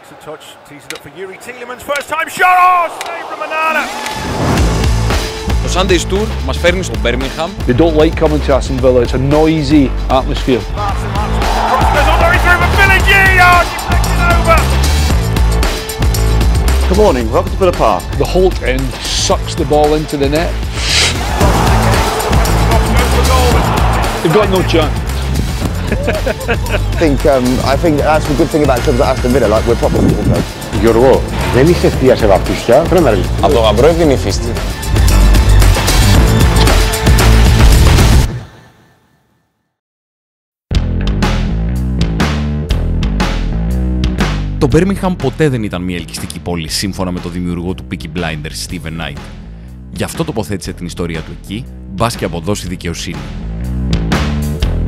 Το Sunday Tour μας φέρνει στο Μπέρμιγχαμ. They don't like coming to Άστον Βίλα. It's a noisy atmosphere. Good morning, welcome to Villa Park. The Holt end sucks the ball into the net. They've got no chance. I think that's a good thing about clubs like Άστον Βίλα, like we're proper football clubs. Γιώργο, δεν είσαι θεία σε βαπτίσια, πρέπει να ρίξεις. Από το γαμπρό έβγαινε η φίστη. Το Μπέρμιγχαμ ποτέ δεν ήταν μια ελκυστική πόλη, σύμφωνα με τον δημιουργό του Peaky Blinders, Steven Knight. Γι' αυτό τοποθέτησε την ιστορία του εκεί, μπας και αποδώσει δικαιοσύνη.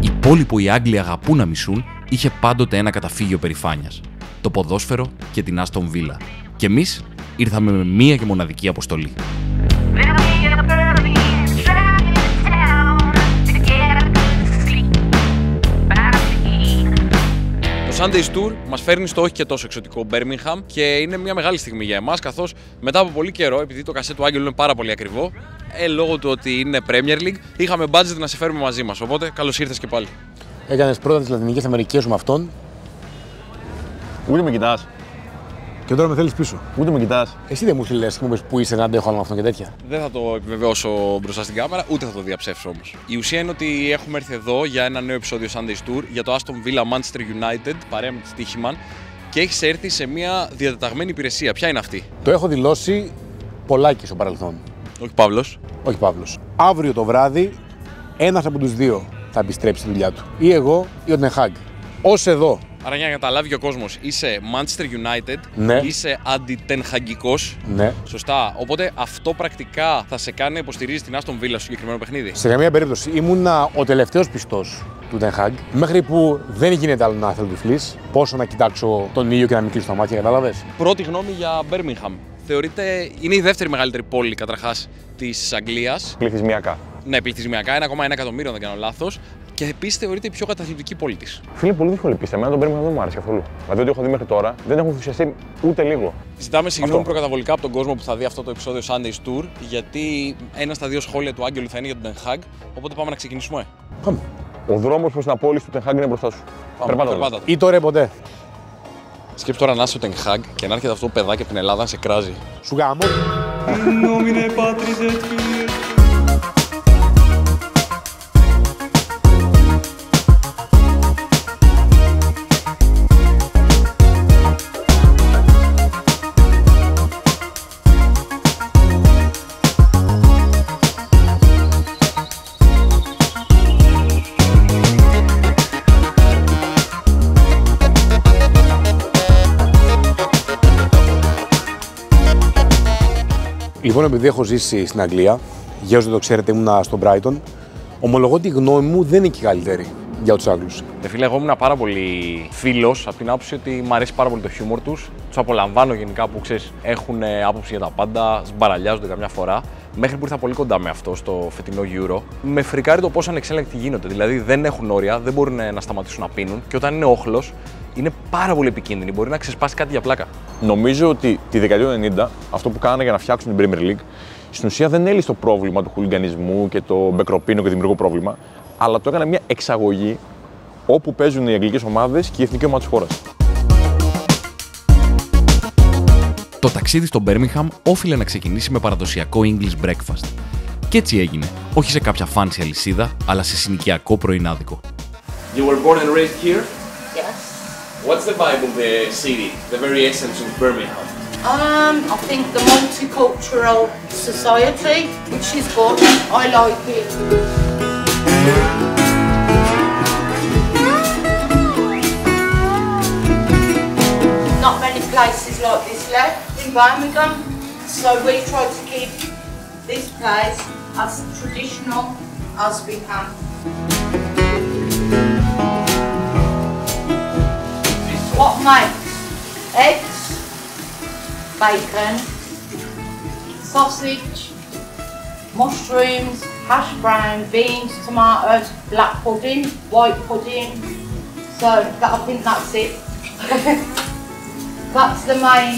Η πόλη που οι Άγγλοι αγαπούν να μισούν είχε πάντοτε ένα καταφύγιο περηφάνειας, το ποδόσφαιρο και την Άστον Βίλα. Και εμείς ήρθαμε με μία και μοναδική αποστολή. Το Sunday Tour μας φέρνει στο όχι και τόσο εξωτικό Μπέρμιγχαμ και είναι μια μεγάλη στιγμή για εμάς, καθώς μετά από πολύ καιρό, επειδή το κασέ του Άγγελου είναι πάρα πολύ ακριβό, λόγω του ότι είναι Premier League, είχαμε budget να σε φέρουμε μαζί μας. Οπότε καλώς ήρθες και πάλι. Έκανες πρώτα τις Λατινικές Αμερικές σου με αυτόν. Ούτε με κοιτάς. Και τώρα με θέλεις πίσω. Ούτε με κοιτάς. Εσύ δεν μου λες και μου είπες που είσαι να αντέχω άλλο με αυτόν και τέτοια. Δεν θα το επιβεβαιώσω μπροστά στην κάμερα, ούτε θα το διαψεύσω όμως. Η ουσία είναι ότι έχουμε έρθει εδώ για ένα νέο επεισόδιο Sunday Tour για το Άστον Βίλα Manchester United, παρέα με τη Στίχημαν, και έχεις έρθει σε μια διατεταγμένη υπηρεσία. Ποια είναι αυτή? Το έχω δηλώσει πολλάκι στο παρελθόν. Όχι Παύλος. Όχι Παύλος. Αύριο το βράδυ ένας από τους δύο θα επιστρέψει στη δουλειά του. Ή εγώ ή ο Τενχάγκ. Ως εδώ. Άρα για να καταλάβει ο κόσμος, είσαι Manchester United, ναι. Είσαι αντιτενχαγκικός. Ναι. Σωστά. Οπότε αυτό πρακτικά θα σε κάνει να υποστηρίζεις την Άστον Βίλα στο συγκεκριμένο παιχνίδι. Σε καμία περίπτωση. Ήμουνα ο τελευταίος πιστός του Τενχάγκ, μέχρι που δεν γίνεται άλλο να θέλω τυφλής. Πόσο να κοιτάξω τον ήλιο και να μην κλείσω τα μάτια, κατάλαβες. Πρώτη γνώμη για Μπέρμιγχαμ. Θεωρείται, είναι η δεύτερη μεγαλύτερη πόλη καταρχάς της Αγγλίας. Πληθυσμιακά. Ναι, πληθυσμιακά, 1,1 εκατομμύριο, αν δεν κάνω λάθος. Και επίσης θεωρείται η πιο καταθλιπτική πόλη της. Φίλε, πολύ δύσκολη πίστα. Εμένα τον Μπέρμιγχαμ δεν μου άρεσε καθόλου. Δηλαδή, ό,τι έχω δει μέχρι τώρα δεν έχω ενθουσιαστεί ούτε λίγο. Ζητάμε συγγνώμη προκαταβολικά από τον κόσμο που θα δει αυτό το επεισόδιο Sunday Tour, γιατί ένα στα δύο σχόλια του Άγγελου θα είναι για τον Τενχάγκ. Οπότε πάμε να ξεκινήσουμε. Πάμε. Ο δρόμος προς την απόλυση του Τενχάγκ είναι μπροστά σου. Περπάτα. Ή τώρα ή ποτέ. Σκέψου τώρα να είσαι ο Τενχάγκ και να έρχεται αυτό το παιδάκι από την Ελλάδα να σε κράζει. Σου γάμο. Λοιπόν, επειδή έχω ζήσει στην Αγγλία, για όσοι δεν το ξέρετε, ήμουνα στο Brighton, ομολογώ ότι η γνώμη μου δεν είναι και καλύτερη για τους Άγγλους. Φίλε, εγώ ήμουν πάρα πολύ φίλος από την άποψη ότι μου αρέσει πάρα πολύ το χιούμορ τους. Τους απολαμβάνω γενικά που ξέρεις, έχουν άποψη για τα πάντα, σμπαραλιάζονται καμιά φορά. Μέχρι που ήρθα πολύ κοντά με αυτό στο φετινό Euro. Με φρικάρει το πόσο ανεξέλεγκτοι γίνονται. Δηλαδή δεν έχουν όρια, δεν μπορούν να σταματήσουν να πίνουν και όταν είναι όχλος, είναι πάρα πολύ επικίνδυνοι. Μπορεί να ξεσπάσει κάτι για πλάκα. Νομίζω ότι τη δεκαετία του 90 αυτό που κάνανε για να φτιάξουν την Premier League στην ουσία δεν έλυσε το πρόβλημα του χουλιγανισμού και το μπεκροπίνο και δημιουργικό πρόβλημα, αλλά το έκανε μια εξαγωγή όπου παίζουν οι αγγλικές ομάδες και η εθνική ομάδα της χώρας. Το ταξίδι στο Μπέρμιγχαμ όφιλε να ξεκινήσει με παραδοσιακό English breakfast. Και έτσι έγινε. Όχι σε κάποια fancy αλυσίδα, αλλά σε συνοικιακό πρωινάδικο. You were born and raised here? Yes. What's the vibe of the city, the very essence of Birmingham? I think the multicultural society, which is good. I like it. Not many places like this left in Birmingham, so we try to keep this place as traditional as we can. What makes eggs, bacon, sausage, mushrooms, hash brown, beans, tomatoes, black pudding, white pudding. So I think that's it. That's the main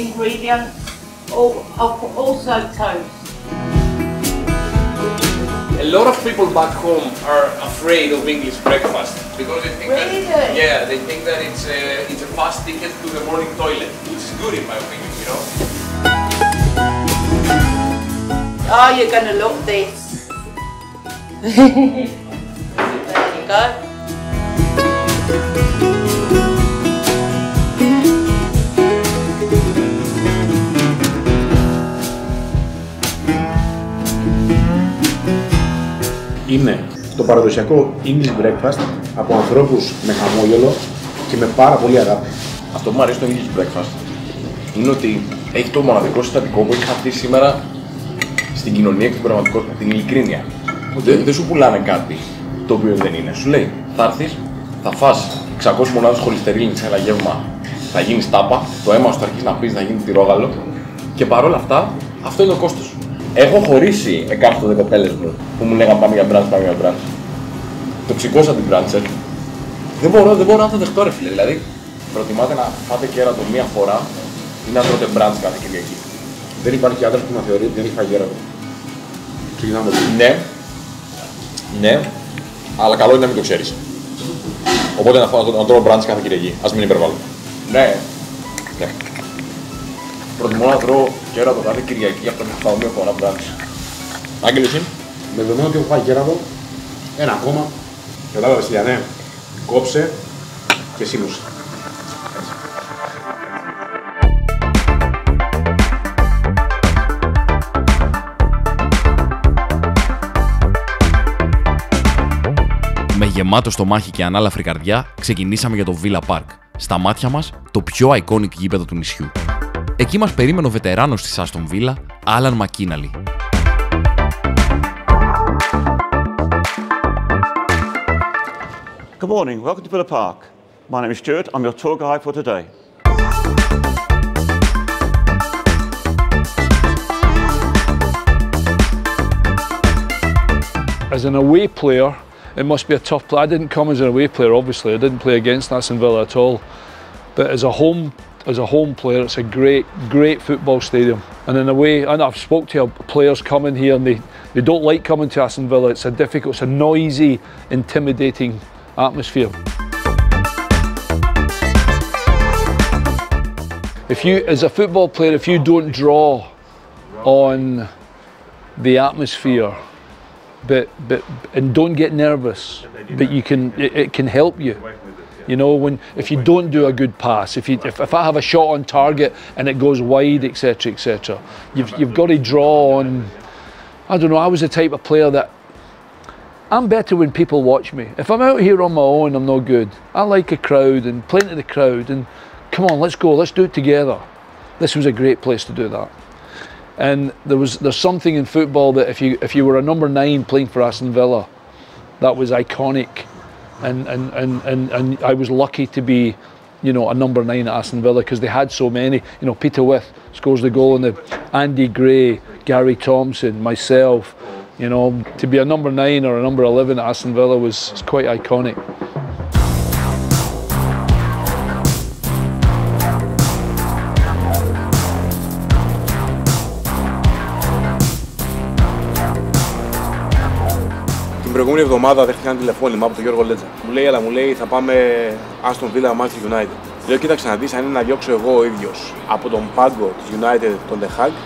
ingredient. Also toast. A lot of people back home are afraid of English breakfast because they think they think that it's a fast ticket to the morning toilet, which is good in my opinion, you know. Oh, you're gonna love this. There you go. Είναι το παραδοσιακό English breakfast από ανθρώπους με χαμόγελο και με πάρα πολύ αγάπη. Αυτό που μου αρέσει στο English breakfast είναι ότι έχει το μοναδικό συστατικό που έχει χαθεί σήμερα στην κοινωνία και στην πραγματικότητα, την ειλικρίνεια. Δεν σου πουλάνε κάτι το οποίο δεν είναι. Σου λέει, θα έρθεις, θα φας 600 μονάδες χολυστερίνης σε ένα γεύμα, θα γίνεις τάπα, το αίμα σου θα αρχίσει να πεις, θα γίνει τυρόγαλο και παρόλα αυτά, αυτό είναι το κόστος. Έχω χωρίσει εκάστοτε κοπέλες μου που μου λέγανε πάμε για brunch. Το ξηκώσα την brunch. Δεν μπορώ να το δεχτώ ρε φίλε. Δηλαδή, προτιμάτε να φάτε κέρατο μία φορά ή να τρώτε brunch κάθε Κυριακή. Δεν υπάρχει άντρας που να θεωρεί ότι δεν έχει φάει κέρατο. Ξεκινάμε. Ναι, αλλά καλό είναι να μην το ξέρεις. Οπότε να τρώω brunch κάθε Κυριακή. Ας μην υπερβάλλω. Ναι. Προτιμώ να τρώω κέρατο κάθε Κυριακή από το να φάω μία φορά brunch. Άγγελε, εσύ. Με δεδομένο ότι έχω φάει κέρατο, ένα ακόμα. Κατάλαβες τι, ναι. Κόψε και σύνουσε. Με γεμάτο στομάχι και ανάλαφρη καρδιά, ξεκινήσαμε για το Villa Park. Στα μάτια μας, το πιο iconic γήπεδο του νησιού. Εκεί μας περίμενε ο βετεράνος της Άστον Βίλα, Άλαν Μακίναλι. Good morning, welcome to Villa Park. My name is Stuart, I'm your tour guide for today. As an away player, it must be a tough play. I didn't come as an away player, obviously. I didn't play against Astton Villa at all. But as a home player, it's a great football stadium. And in a way, and I've spoke to players coming here and they don't like coming to Astton Villa. It's a noisy, intimidating atmosphere. As a football player, if you don't draw on the atmosphere, and don't get nervous, but it can help you. You know, if you don't do a good pass, if I have a shot on target and it goes wide, etc., you've got to draw on. I don't know. I was the type of player that I'm better when people watch me. If I'm out here on my own, I'm no good. I like a crowd and playing to the crowd and come on, let's go, let's do it together. This was a great place to do that. And there's something in football that if you were a number 9 playing for Aston Villa, that was iconic. And I was lucky to be, you know, a number 9 at Aston Villa because they had so many. You know, Peter With scores the goal in the Andy Gray, Gary Thompson, myself. You know, to be a number 9 or a number 11 at Aston Villa was quite iconic. Την προηγούμενη εβδομάδα δέχτηκα ένα τηλεφώνημα από τον Γιώργο Λέντζα. Μου λέει, θα πάμε Άστον Βίλα, Manchester United. Λέω, κοίταξε να δεις, αν είναι να διώξω εγώ ο ίδιος από τον πάγκο της United, τον The Hague,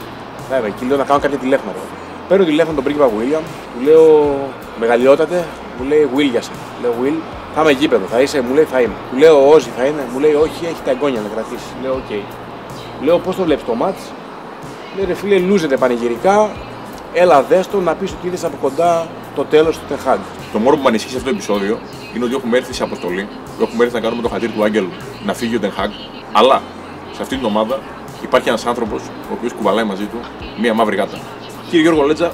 θα είμαι εκεί, λέω να κάνω κάποια τηλέφωνα. Παίρνω τηλέφωνο τον πρίγκιπα William, του λέω, μεγαλειότατε, μου λέει, Will για σένα. Λέω, Will, θα είμαι γήπεδο, θα είσαι, μου λέει, θα είμαι. Του λέω, Όζη θα είναι, μου λέει, όχι, έχει τα εγγόνια να κρατήσει. Λέω, οκ. Λέω, πώς το βλέπεις το μάτς. Λέει, ρε φίλε, λούζεται πανηγυρικά, έλα δέστο να πεις ότι είδες από κοντά το τέλος του The Hague. Το μόνο που με ανησυχεί σε αυτό το επεισόδιο είναι ότι έχουμε έρθει σε αποστολή, έχουμε έρθει να κάνουμε το χατήρι του Άγγελου να φύγει ο The Hague, αλλά σε αυτή την ομάδα υπάρχει ένας άνθρωπος ο οποίος κουβαλάει μαζί του μία μαύρη γάτα. Κύριε Γιώργο Λέντζα,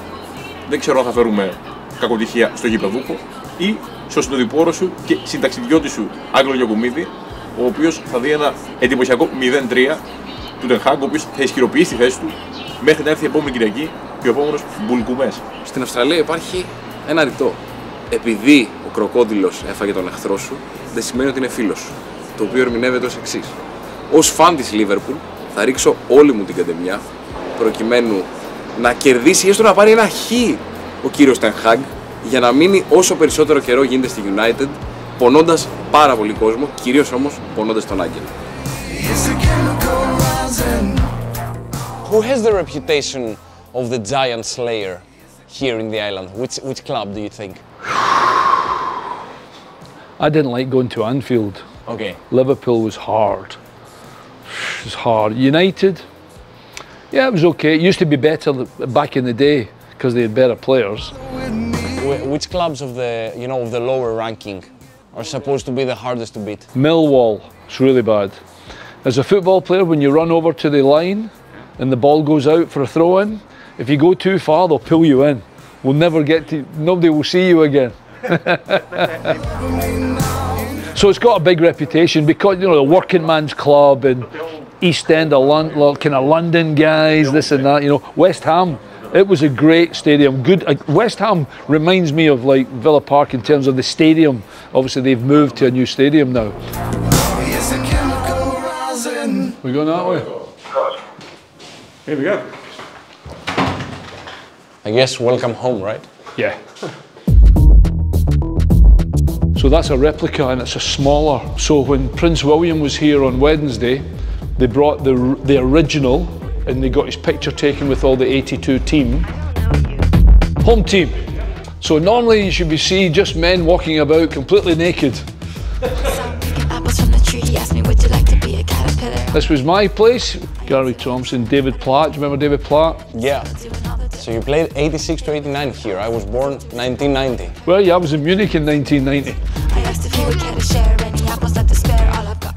δεν ξέρω αν θα φέρουμε κακοτυχία στο γηπεδούχο ή στο συνοδοιπόρο σου και συνταξιδιώτη σου Άγγελο Γιακουμίδη, ο οποίος θα δει ένα εντυπωσιακό 0-3 του The Hague, ο οποίος θα ισχυροποιήσει τη θέση του μέχρι να έρθει η επόμενη Κυριακή και ο επόμενος Μπουλκουμές. Στην Αυστραλία υπάρχει ένα ρητό. Επειδή ο κροκόδιλος έφαγε τον εχθρό σου, δεν σημαίνει ότι είναι φίλος σου. Το οποίο ερμηνεύεται ως εξής. ως φαν της Liverpool θα ρίξω όλη μου την καντεμιά προκειμένου να κερδίσει έστω να πάρει ένα χ ο κύριος Ten Hag για να μείνει όσο περισσότερο καιρό γίνεται στη United, πονώντας πάρα πολύ κόσμο, κυρίως όμως πονώντας τον Άγγελο. Who has the reputation of the giant slayer here in the island? Which club do you think? I didn't like going to Anfield. Okay. Liverpool was hard. It was hard. United, yeah, it was okay. It used to be better back in the day because they had better players. Which clubs of the, you know, of the lower ranking are supposed to be the hardest to beat? Millwall, it's really bad. As a football player, when you run over to the line and the ball goes out for a throw-in, if you go too far, they'll pull you in. We'll never get to, nobody will see you again. So it's got a big reputation because, you know, the working man's club and East End, kind of London guys, this and that, you know. West Ham, it was a great stadium. Good. West Ham reminds me of like Villa Park in terms of the stadium. Obviously they've moved to a new stadium now. We going that way? Here we go. I guess welcome home, right? Yeah. So that's a replica and it's a smaller. So when Prince William was here on Wednesday, they brought the original and they got his picture taken with all the 82 team. Home team. So normally you should be see just men walking about completely naked. This was my place. Gary Thompson, David Platt. Do you remember David Platt? Yeah. So you played 86 to 89 here. I was born 1990. Well, yeah, I was in Munich in 1990.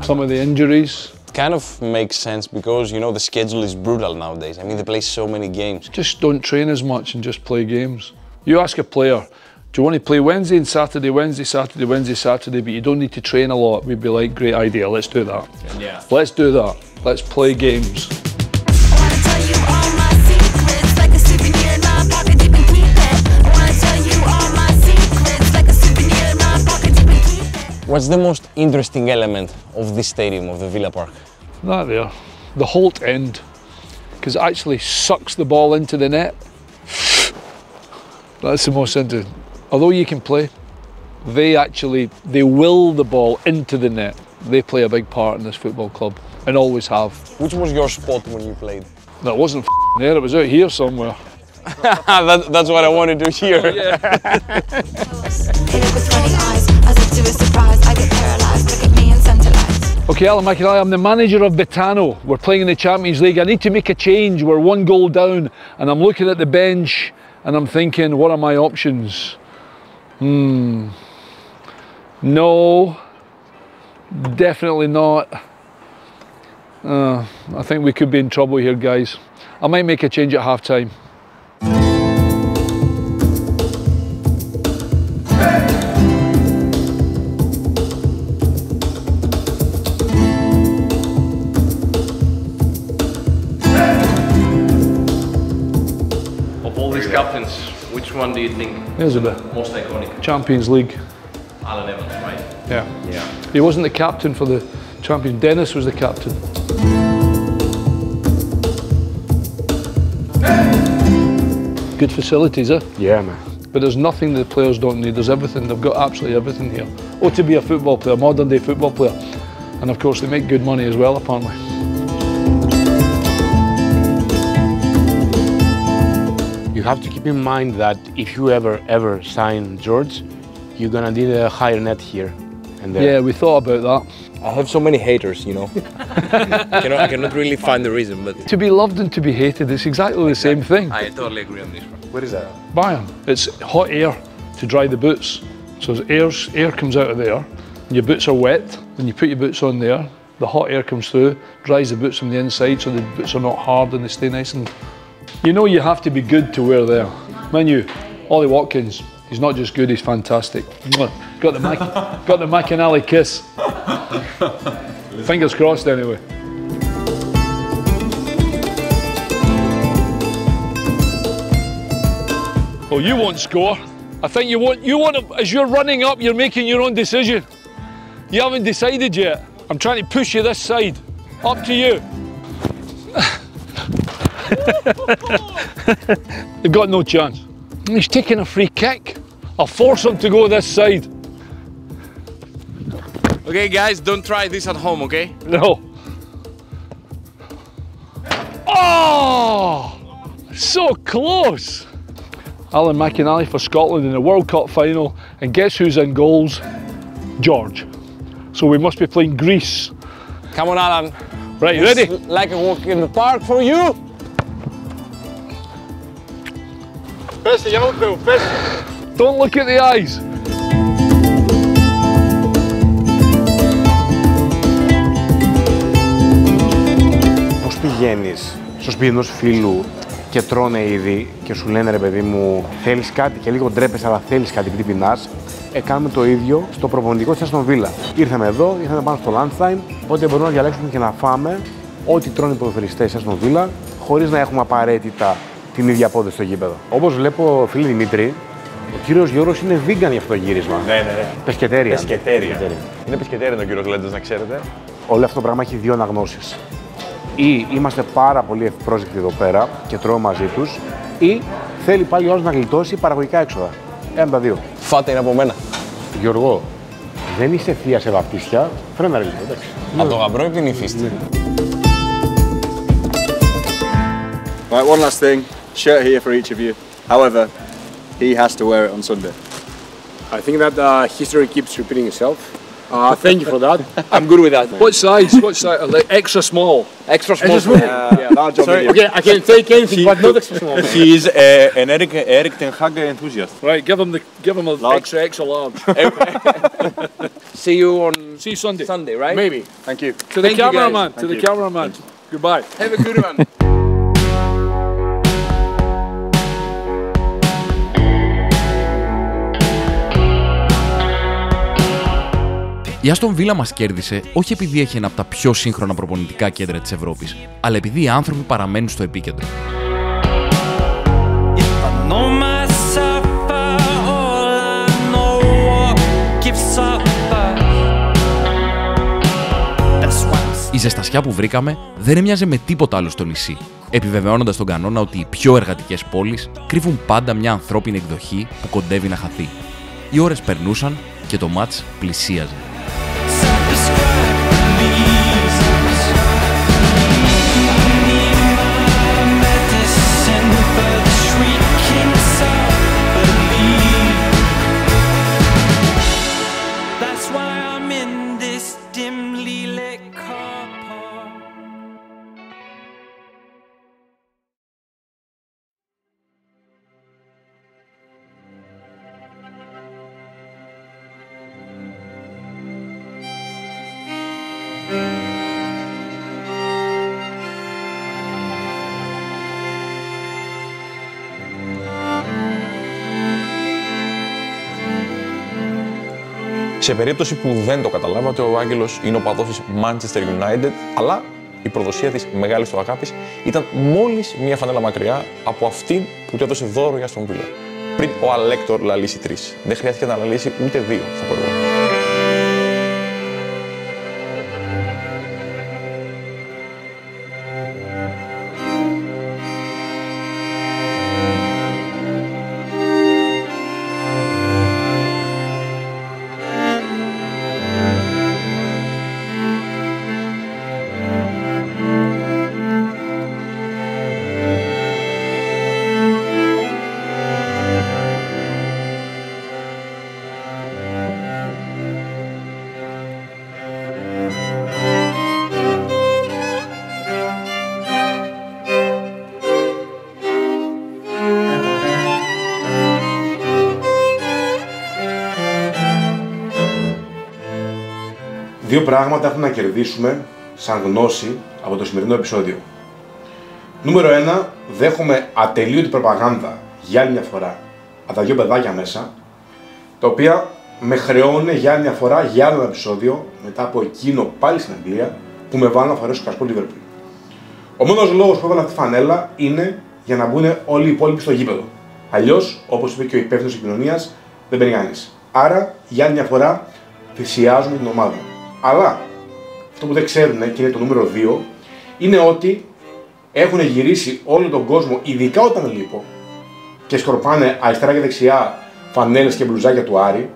Some of the injuries. Kind of makes sense because, you know, the schedule is brutal nowadays. I mean, they play so many games. Just don't train as much and just play games. You ask a player, do you want to play Wednesday and Saturday, Wednesday, Saturday, Wednesday, Saturday, but you don't need to train a lot? We'd be like, great idea, let's do that. Yeah. Let's do that. Let's play games. What's the most interesting element of this stadium, of the Villa Park? That there, the Holt end, because it actually sucks the ball into the net. That's the most interesting. Although you can play, they will the ball into the net. They play a big part in this football club and always have. Which was your spot when you played? That wasn't there, it was out here somewhere. That's what I wanted to hear. Oh, yeah. Okay, Alan McIntyre, I'm the manager of Betano. We're playing in the Champions League. I need to make a change. We're 1 goal down and I'm looking at the bench and I'm thinking, what are my options? No, definitely not. I think we could be in trouble here, guys. I might make a change at half time. Captains, which one do you think Here's a bit. most iconic? Champions League. Alan Evans, right? Yeah. Yeah. He wasn't the captain for the Champions. Dennis was the captain. Good facilities, eh? Yeah, man. But there's nothing the players don't need. There's everything. They've got absolutely everything here. Oh, to be a football player, modern day football player. And of course they make good money as well, apparently. You have to keep in mind that if you ever sign George, you're gonna need a higher net here and there. Yeah, we thought about that. I have so many haters, you know. I cannot really find the reason, but To be loved and to be hated, it's exactly the same thing. I totally agree on this one. What is that? Bayern, it's hot air to dry the boots. So as air comes out of there, and your boots are wet, and you put your boots on there, the hot air comes through, dries the boots from the inside so the boots are not hard and they stay nice and... You know you have to be good to wear there. Man U, Ollie Watkins, he's not just good, he's fantastic. Got the McInally kiss. Fingers crossed anyway. Oh, you won't score. I think you won't, as you're running up, you're making your own decision. You haven't decided yet. I'm trying to push you this side. Up to you. They've got no chance. He's taking a free kick. I'll force him to go this side. Okay, guys, don't try this at home, okay? No. Oh! So close! Alan McInally for Scotland in the World Cup final, and guess who's in goals? George. So we must be playing Greece. Come on, Alan. Right, It's ready? like a walk in the park for you. Don't look at the eyes. Πώς πηγαίνεις στο σπίτι ενός φίλου και τρώνε ήδη και σου λένε ρε παιδί μου, θέλεις κάτι και λίγο ντρέπεσαι, αλλά θέλεις κάτι επειδή πεινάς. Κάνουμε το ίδιο στο προπονητικό της Άστον Βίλα. Ήρθαμε εδώ, ήρθαμε πάνω στο lunchtime, οπότε μπορούμε να διαλέξουμε και να φάμε ό,τι τρώνε οι ποδοσφαιριστές της Άστον Βίλα, χωρίς να έχουμε απαραίτητα την ίδια απόδοση στο γήπεδο. Όπως βλέπω, φίλε Δημήτρη, ο κύριος Γιώργος είναι vegan για αυτό το γύρισμα. Ναι. Πεσκετέρια. Είναι πεσκετέρια ο κύριος Λέντζας, να ξέρετε. Όλο αυτό το πράγμα έχει δύο αναγνώσεις. Ή είμαστε πάρα πολύ ευπρόσδεκτοι εδώ πέρα και τρώμε μαζί τους, ή θέλει πάλι ο άλλος να γλιτώσει παραγωγικά έξοδα. Ένα από τα δύο. Φάτε είναι από μένα. Γιώργο, δεν είσαι θεία σε βαπτίστια. Φρένα ρε λίγο, εντάξει. Από το γαμπρό ή την υφίστη. Right, one last thing. Shirt here for each of you. However, he has to wear it on Sunday. I think that history keeps repeating itself. Thank you for that. I'm good with that. What size? What size? Like extra small. Extra small. Large or medium. Okay, I can take anything, but not extra small. He is an Eric Ten Hag enthusiast. Right, give him a extra large. See you on See you Sunday. Sunday, right? Maybe. Thank you. To the cameraman. To the cameraman. Goodbye. Have a good one. Η Άστον Βίλα μας κέρδισε όχι επειδή έχει ένα από τα πιο σύγχρονα προπονητικά κέντρα της Ευρώπης, αλλά επειδή οι άνθρωποι παραμένουν στο επίκεντρο. Η ζεστασιά που βρήκαμε δεν έμοιαζε με τίποτα άλλο στο νησί, επιβεβαιώνοντας τον κανόνα ότι οι πιο εργατικές πόλεις κρύβουν πάντα μια ανθρώπινη εκδοχή που κοντεύει να χαθεί. Οι ώρες περνούσαν και το μάτς πλησίαζε. Σε περίπτωση που δεν το καταλάβατε, ο Άγγελος είναι ο παδός της Manchester United, αλλά η προδοσία της μεγάλης του αγάπης ήταν μόλις μία φανέλα μακριά από αυτήν που του έδωσε δώρο για Άστον Βίλα. Πριν ο Αλέκτορ λαλήσει 3. Δεν χρειάστηκε να λαλήσει ούτε 2 στο πρώτο. Δύο πράγματα έχουμε να κερδίσουμε σαν γνώση από το σημερινό επεισόδιο. Νούμερο 1, δέχομαι ατελείωτη προπαγάνδα για άλλη μια φορά από τα δύο παιδάκια μέσα, τα οποία με χρεώνουν για άλλη μια φορά για άλλο ένα επεισόδιο μετά από εκείνο πάλι στην Αγγλία που με βάλουν να φορέσω κασκόλ Liverpool. Ο μόνος λόγος που έβαλα αυτή τη φανέλα είναι για να μπουν όλοι οι υπόλοιποι στο γήπεδο. Αλλιώς, όπως είπε και ο υπεύθυνος επικοινωνίας, δεν μπαίνει κανείς. Άρα, για άλλη μια φορά, θυσιάζουμε την ομάδα. Αλλά αυτό που δεν ξέρουν και είναι το νούμερο 2, είναι ότι έχουν γυρίσει όλο τον κόσμο, ειδικά όταν λείπω, και σκορπάνε αριστερά και δεξιά φανέλες και μπλουζάκια του Άρη.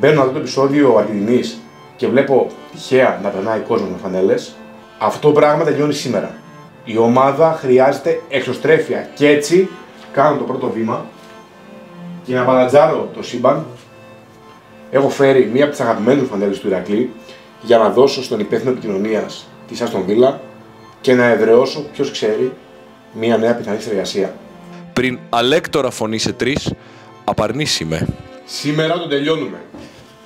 Μπαίνω να δω το επεισόδιο Αργεντινής και βλέπω τυχαία να περνάει κόσμο με φανέλες. Αυτό το πράγμα τελειώνει σήμερα. Η ομάδα χρειάζεται εξωστρέφεια και έτσι κάνω το πρώτο βήμα και να μπαλατζάρω το σύμπαν. Έχω φέρει μία από τις αγαπημένες φανέλες του Ηρακλή για να δώσω στον υπεύθυνο επικοινωνίας της Άστον Βίλα και να εδραιώσω, ποιος ξέρει, μία νέα πιθανή συνεργασία. Πριν αλέκτορα φωνή σε 3, απαρνήσιμε. Σήμερα το τελειώνουμε.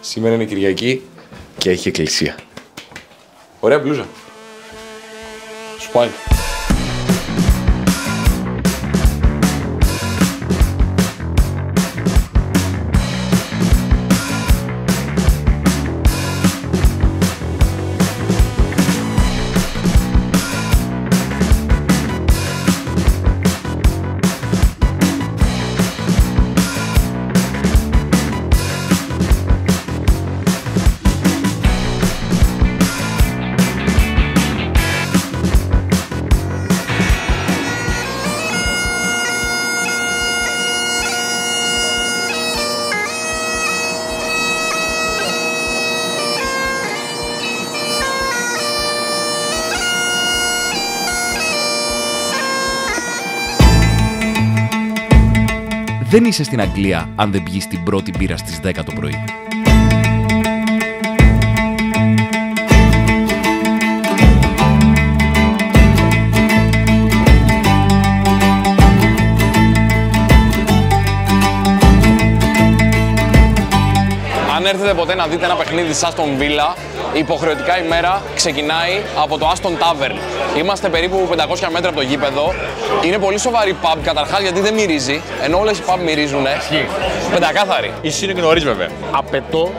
Σήμερα είναι Κυριακή και έχει εκκλησία. Ωραία μπλούζα. Σου πάει. Δεν είσαι στην Αγγλία αν δεν πιεις την πρώτη μπύρα στις 10 το πρωί. Αν έρθετε ποτέ να δείτε ένα παιχνίδι της Άστον Βίλα, υποχρεωτικά η μέρα ξεκινάει από το Άστον Τάβερν. Είμαστε περίπου 500 μέτρα από το γήπεδο. Είναι πολύ σοβαρή παμπ καταρχάς γιατί δεν μυρίζει, ενώ όλες οι παμπ μυρίζουνε. Πεντακάθαρη. Εσύ είναι νωρίς βέβαια. Απαιτώ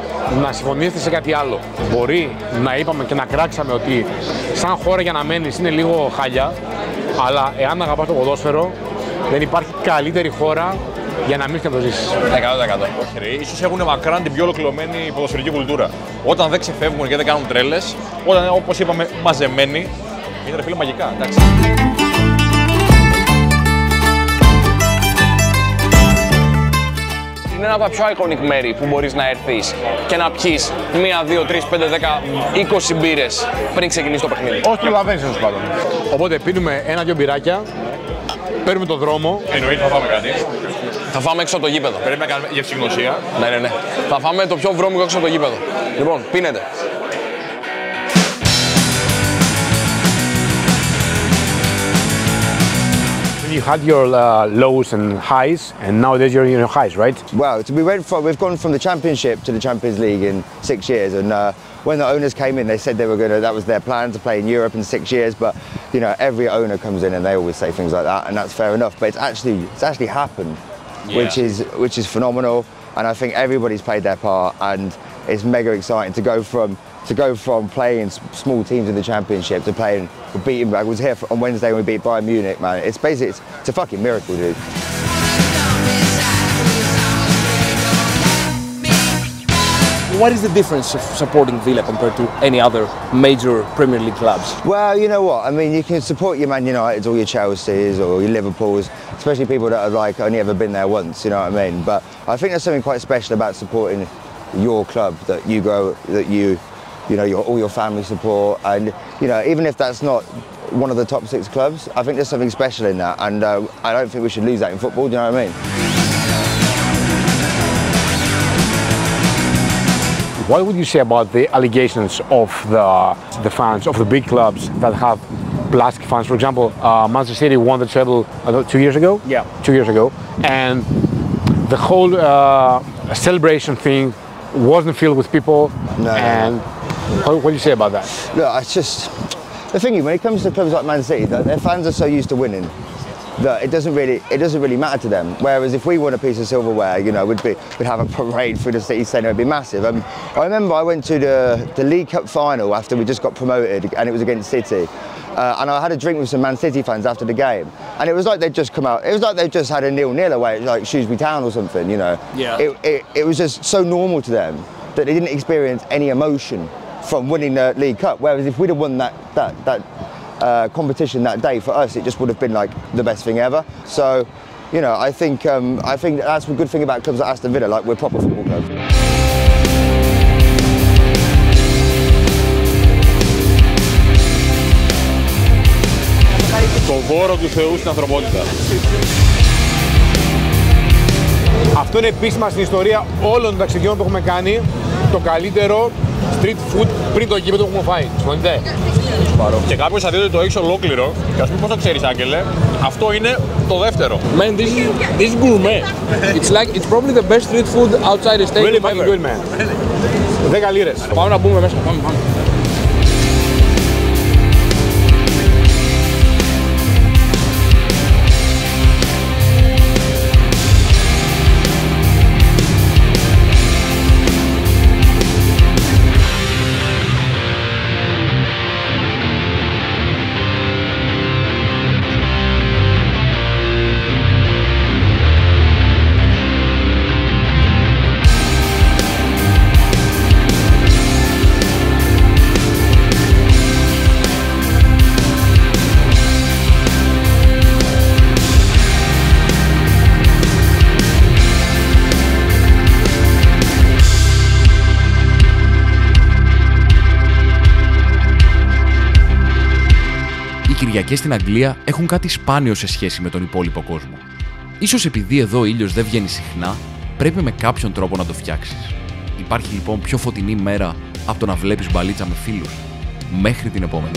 να συμφωνήσετε σε κάτι άλλο. Μπορεί να είπαμε και να κράξαμε ότι σαν χώρα για να μένεις είναι λίγο χάλια, αλλά εάν αγαπάς το ποδόσφαιρο, δεν υπάρχει καλύτερη χώρα για να μην και να το ζήσεις. 100%. Όχι ρε, ίσως έχουν μακράν την πιο ολοκληρωμένη ποδοσφαιρική κουλτούρα. Όταν δεν ξεφεύγουν και δεν κάνουν τρέλες, όταν είναι όπως είπαμε μαζεμένοι, είναι ρε φίλε μαγικά, εντάξει. Είναι ένα από τα πιο iconic μέρη που μπορείς να έρθεις και να πιεις 1, 2, 3, 5, 10, 20 μπύρες πριν ξεκινήσει το παιχνίδι. Όσο προλαβαίνεις τέλος πάντων. Οπότε πίνουμε 1-2 μπυράκια, παίρνουμε το δρόμο. Εννοείται θα φάμε κάτι. Θα φάμε έξω από το γήπεδο. Πρέπει να κάνουμε γευσηγνωσία. Ναι. Θα φάμε το πιο βρώμικο έξω από το γήπεδο. Λοιπόν, πίνετε. You had your lows and highs, and nowadays you're in your highs, right? Well, we've gone from the Championship to the Champions League in 6 years, and when the owners came in, they said they were that was their plan to play in Europe in 6 years. But you know, every owner comes in and they always say things like that, and that's fair enough. But it's actually happened, which is phenomenal, and I think everybody's played their part, and it's mega exciting to go from playing small teams in the Championship to playing, beating. I was here on Wednesday when we beat Bayern Munich, man. It's basically it's a fucking miracle, dude. What is the difference of supporting Villa compared to any other major Premier League clubs? Well, you know what, I mean, you can support your Man Utd or your Chelseas or your Liverpools, especially people that have like only ever been there once, you know what I mean? But I think there's something quite special about supporting your club that you go, that you know, all your family support, and you know, even if that's not one of the top 6 clubs, I think there's something special in that, and I don't think we should lose that in football. Do you know what I mean? What would you say about the allegations of the fans of the big clubs that have plastic fans? For example, Manchester City won the treble 2 years ago. Yeah, 2 years ago, and the whole celebration thing wasn't filled with people. No. And what do you say about that? Look, it's just the thing is, when it comes to clubs like Man City, their fans are so used to winning that it doesn't really matter to them. Whereas if we won a piece of silverware, you know, we'd have a parade through the city centre. It'd be massive. I remember I went to the League Cup final after we just got promoted, and it was against City. And I had a drink with some Man City fans after the game, and it was like they'd just come out. It was like they'd just had a 0-0 away at like Shrewsbury Town or something, you know. Yeah. It was just so normal to them that they didn't experience any emotion from winning the League Cup. Whereas if we'd have won that competition that day, for us it just would have been like the best thing ever. So, you know, I think that's the good thing about clubs like Άστον Βίλα, like we're proper football clubs. Το δώρο του Θεού στην ανθρωπότητα. Αυτό είναι επίσημα στην ιστορία όλων των ταξιδιών που έχουμε κάνει το καλύτερο street food πριν το γήπεδο που έχουμε φάει. Συμφωνείτε? Και κάποιος θα δει ότι το έχεις ολόκληρο και ας πούμε πώς το ξέρεις, Άγγελε, αυτό είναι το δεύτερο. Man, this is gourmet. It's probably the best street food outside the stadium. Really fucking good, man. 10 λίρες. Πάμε να μπούμε μέσα, πάμε. Οι Κυριακές στην Αγγλία έχουν κάτι σπάνιο σε σχέση με τον υπόλοιπο κόσμο. Ίσως επειδή εδώ ο ήλιος δεν βγαίνει συχνά, πρέπει με κάποιον τρόπο να το φτιάξεις. Υπάρχει λοιπόν πιο φωτεινή μέρα από το να βλέπεις μπαλίτσα με φίλους. Μέχρι την επόμενη.